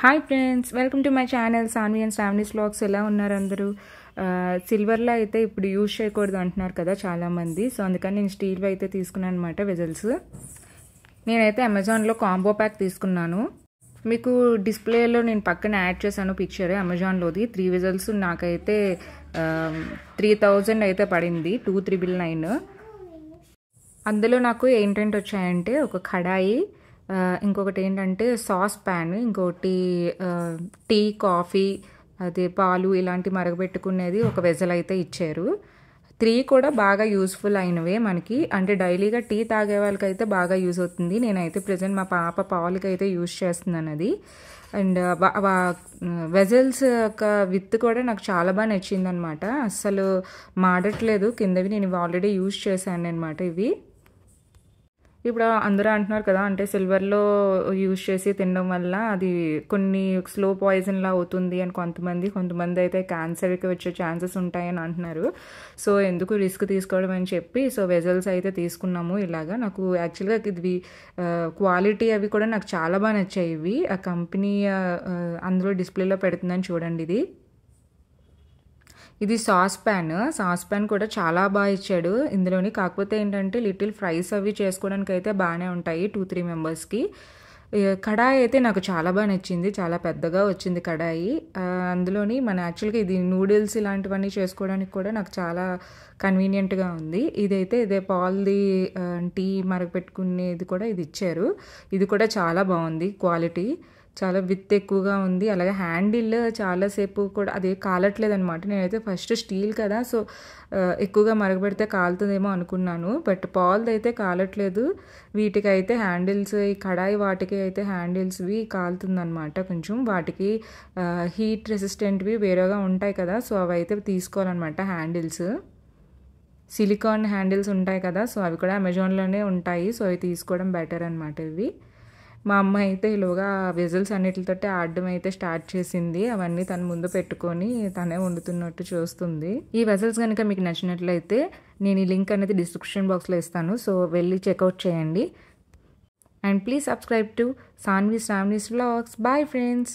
Hi friends, welcome to my channel Sanvi and సామ్నీస్ vlogs. ఎలా ఉన్నారు అందరూ? సిల్వర్లో అయితే ఇప్పుడు యూజ్ చేయకూడదు అంటున్నారు కదా చాలామంది. సో అందుకని నేను స్టీల్ అయితే తీసుకున్నాను అనమాట వెజల్స్. నేనైతే అమెజాన్లో కాంబో ప్యాక్ తీసుకున్నాను. మీకు డిస్ప్లేలో నేను పక్కన యాడ్ చేశాను పిక్చర్ అమెజాన్లోది. 3 వెజల్స్ నాకైతే 3000 అయితే పడింది, 2399. అందులో నాకు ఏంటంటే వచ్చాయంటే ఒక కడాయి, ఇంకొకటి ఏంటంటే సాస్ ప్యాన్, ఇంకొకటి టీ కాఫీ అదే పాలు ఇలాంటి మరగబెట్టుకునేది ఒక వెజల్ అయితే ఇచ్చారు. 3 కూడా బాగా యూస్ఫుల్ అయినవే మనకి, అంటే డైలీగా టీ తాగే వాళ్ళకి అయితే బాగా యూజ్ అవుతుంది. నేనైతే ప్రజెంట్ మా పాప పాలకి అయితే యూజ్ చేస్తున్నాను అది. అండ్ వెజల్స్ యొక్క విత్ కూడా నాకు చాలా బాగా నచ్చింది అనమాట. అస్సలు మాడట్లేదు కిందవి. నేను ఆల్రెడీ యూజ్ చేశాను అనమాట ఇవి. ఇప్పుడు అందరూ అంటున్నారు కదా, అంటే సిల్వర్లో యూజ్ చేసి తినడం వల్ల అది కొన్ని స్లో పాయిజన్లా అవుతుంది అని కొంతమంది అయితే క్యాన్సర్కి వచ్చే ఛాన్సెస్ ఉంటాయని అంటున్నారు. సో ఎందుకు రిస్క్ తీసుకోవడం అని చెప్పి సో వెజల్స్ అయితే తీసుకున్నాము. ఇలాగా నాకు యాక్చువల్గా ఇది క్వాలిటీ అవి కూడా నాకు చాలా బాగా నచ్చాయి. ఇవి ఆ కంపెనీ అందులో డిస్ప్లేలో పెడుతుందని చూడండి. ఇది సాస్ ప్యాన్ కూడా చాలా బాగా ఇచ్చాడు ఇందులోని. కాకపోతే ఏంటంటే లిటిల్ ఫ్రైస్ అవి చేసుకోవడానికి అయితే బాగానే ఉంటాయి 2-3 మెంబర్స్కి. కడాయి అయితే నాకు చాలా బాగా నచ్చింది, చాలా పెద్దగా వచ్చింది కడాయి. అందులోని మన యాక్చువల్గా ఇది నూడిల్స్ ఇలాంటివన్నీ చేసుకోవడానికి కూడా నాకు చాలా కన్వీనియంట్గా ఉంది. ఇదే పాల్ది టీ మరగపెట్టుకునేది కూడా ఇది ఇచ్చారు. ఇది కూడా చాలా బాగుంది, క్వాలిటీ చాలా విత్ ఎక్కువగా ఉంది. అలాగే హ్యాండిల్ చాలాసేపు కూడా అది కాలట్లేదు అనమాట. నేనైతే ఫస్ట్ స్టీల్ కదా, సో ఎక్కువగా మరగబెడితే కాలుతుందేమో అనుకున్నాను. బట్ పాల్ది అయితే కాలట్లేదు. వీటికైతే హ్యాండిల్స్, ఈ కడాయి వాటికి అయితే హ్యాండిల్స్వి కాలుతుందనమాట కొంచెం. వాటికి హీట్ రెసిస్టెంట్వి వేరేగా ఉంటాయి కదా, సో అవి అయితే తీసుకోవాలన్నమాట. హ్యాండిల్స్ సిలికాన్ హ్యాండిల్స్ ఉంటాయి కదా, సో అవి కూడా అమెజాన్లోనే ఉంటాయి. సో అవి తీసుకోవడం బెటర్ అనమాట. ఇవి మా అమ్మ అయితే ఈలోగా వెజల్స్ అన్నిటితోటి ఆడడం అయితే స్టార్ట్ చేసింది. అవన్నీ తను ముందు పెట్టుకొని తనే వండుతున్నట్టు చూస్తుంది. ఈ వెజల్స్ కనుక మీకు నచ్చినట్లయితే నేను ఈ లింక్ అనేది డిస్క్రిప్షన్ బాక్స్లో ఇస్తాను, సో వెళ్ళి చెక్అవుట్ చేయండి. And please subscribe to Sanvi's vlogs. Bye friends.